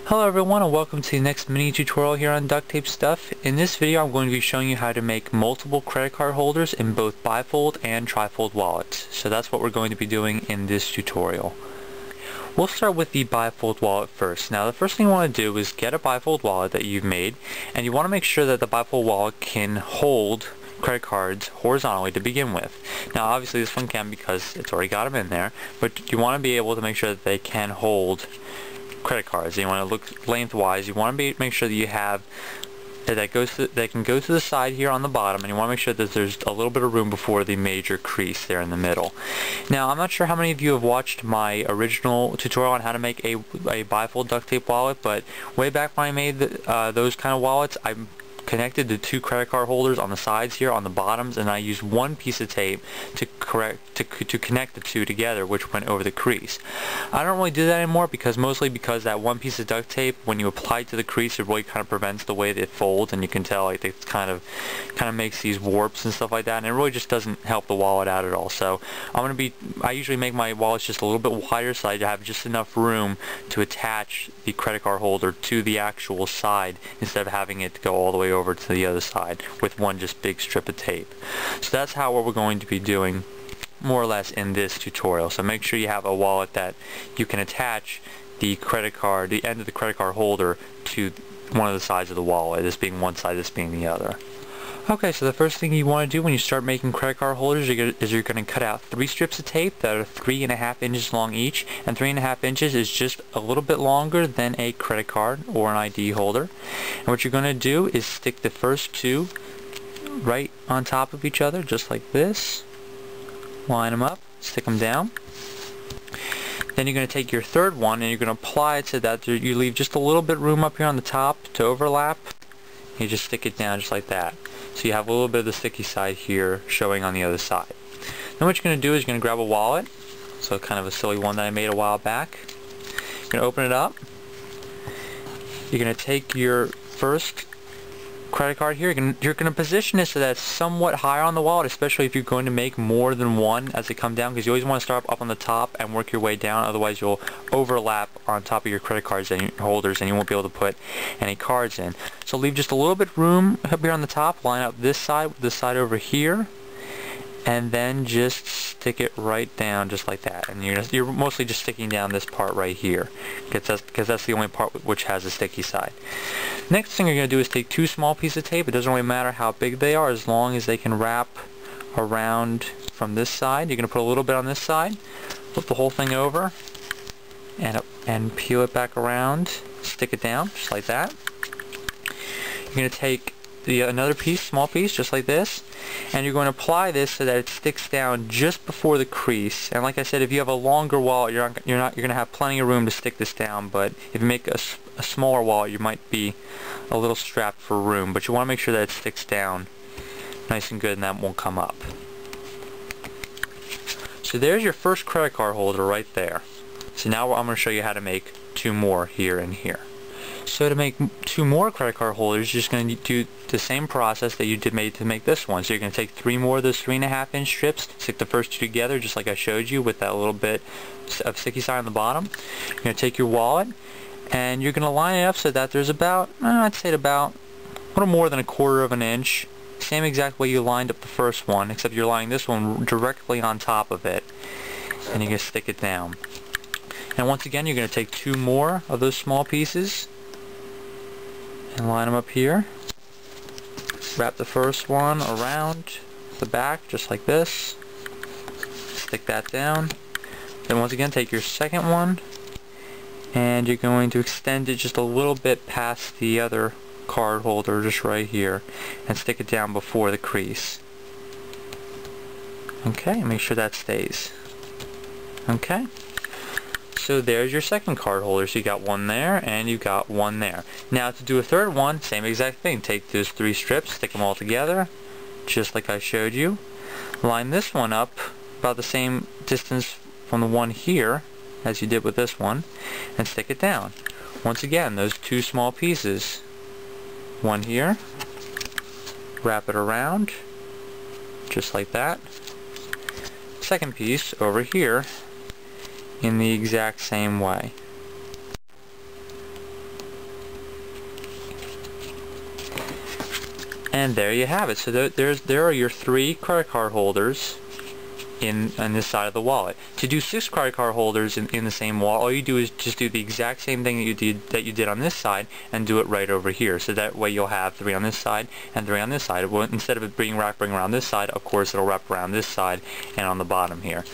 Hello everyone, and welcome to the next mini tutorial here on Duct Tape Stuff. In this video I'm going to be showing you how to make multiple credit card holders in both bifold and trifold wallets. So that's what we're going to be doing in this tutorial. We'll start with the bifold wallet first. Now the first thing you want to do is get a bifold wallet that you've made, and you want to make sure that the bifold wallet can hold credit cards horizontally to begin with. Now obviously this one can because it's already got them in there, but you want to be able to make sure that they can hold credit cards. You want to look lengthwise. You want to make sure that you have that can go to the side here on the bottom, and you want to make sure that there's a little bit of room before the major crease there in the middle. Now I'm not sure how many of you have watched my original tutorial on how to make a bifold duct tape wallet, but way back when I made those kind of wallets, I connected the two credit card holders on the sides here, on the bottoms, and I used one piece of tape to connect the two together, which went over the crease. I don't really do that anymore mostly because that one piece of duct tape, when you apply it to the crease, it really kind of prevents the way that it folds, and you can tell like it kind of makes these warps and stuff like that, and it really just doesn't help the wallet out at all. So I usually make my wallets just a little bit wider so I have just enough room to attach the credit card holder to the actual side instead of having it go all the way over to the other side with one just big strip of tape. So that's what we're going to be doing more or less in this tutorial. So make sure you have a wallet that you can attach the end of the credit card holder to one of the sides of the wallet, this being one side, this being the other. Okay, so the first thing you want to do when you start making credit card holders is you're going to cut out 3 strips of tape that are 3.5 inches long each, and 3.5 inches is just a little bit longer than a credit card or an ID holder. And what you're going to do is stick the first two right on top of each other, just like this. Line them up, stick them down. Then you're going to take your third one and you're going to apply it so that you leave just a little bit room up here on the top to overlap. You just stick it down just like that. So you have a little bit of the sticky side here showing on the other side. Then what you're going to do is you're going to grab a wallet, so kind of a silly one that I made a while back. You're going to open it up. You're going to take your first credit card here. You're going to position it so that it's somewhat higher on the wallet, especially if you're going to make more than one as they come down, because you always want to start up on the top and work your way down, otherwise you'll overlap on top of your credit cards and your holders and you won't be able to put any cards in. So leave just a little bit room up here on the top, line up this side with this side over here, and then just stick it right down just like that. And you're mostly just sticking down this part right here because that's the only part which has a sticky side. Next thing you're going to do is take 2 small pieces of tape. It doesn't really matter how big they are as long as they can wrap around from this side. You're going to put a little bit on this side, flip the whole thing over, and peel it back around, stick it down just like that. You're going to take another piece, small piece, just like this, and you're going to apply this so that it sticks down just before the crease. And like I said, if you have a longer wallet, you're going to have plenty of room to stick this down, but if you make a smaller wallet, you might be a little strapped for room, but you want to make sure that it sticks down nice and good and that won't come up. So there's your first credit card holder right there. So now I'm going to show you how to make 2 more here and here. So to make 2 more credit card holders, you're just going to do the same process that you made to make this one. So you're going to take 3 more of those 3.5 inch strips, stick the first 2 together just like I showed you with that little bit of sticky side on the bottom. You're going to take your wallet and you're going to line it up so that there's about, I'd say about a little more than 1/4 of an inch. Same exact way you lined up the first one, except you're lining this one directly on top of it, and you're going to stick it down. And once again, you're going to take 2 more of those small pieces and line them up here. Wrap the first one around the back just like this. Stick that down. Then once again take your second one and you're going to extend it just a little bit past the other card holder just right here and stick it down before the crease. Okay, make sure that stays. Okay. So there's your second card holder. So you got one there and you got one there. Now to do a third one, same exact thing. Take those 3 strips, stick them all together, just like I showed you. Line this one up about the same distance from the one here as you did with this one, and stick it down. Once again, those 2 small pieces, one here, wrap it around, just like that. Second piece over here, in the exact same way. And there you have it. So there are your 3 credit card holders on this side of the wallet. To do 6 credit card holders in the same wallet, all you do is just do the exact same thing that you did on this side and do it right over here. So that way you'll have 3 on this side and 3 on this side. Well, instead of it being wrapping around this side, of course it'll wrap around this side and on the bottom here.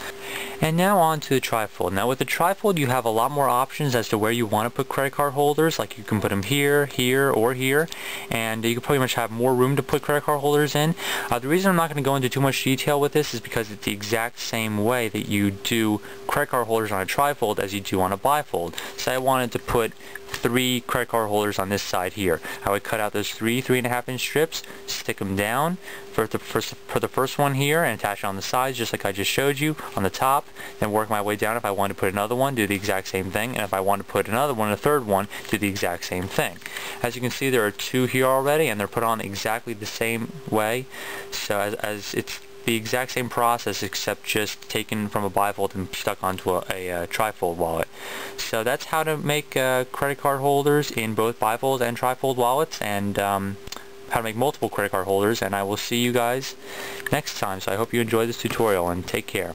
And now on to the trifold. Now with the trifold you have a lot more options as to where you want to put credit card holders. Like you can put them here, here, or here, and you can pretty much have more room to put credit card holders in. The reason I'm not going to go into too much detail with this is because it's the exact same way that you do credit card holders on a trifold as you do on a bifold. So I wanted to put 3 credit card holders on this side here. I would cut out those 3.5 inch strips, stick them down for the first one here, and attach it on the sides just like I just showed you on the top. Then work my way down. If I want to put another one, do the exact same thing, and if I want to put another one, a third one, do the exact same thing. As you can see, there are 2 here already, and they're put on exactly the same way. So as it's the exact same process, except just taken from a bifold and stuck onto a trifold wallet. So that's how to make credit card holders in both bifold and trifold wallets, and how to make multiple credit card holders. And I will see you guys next time. So I hope you enjoyed this tutorial, and take care.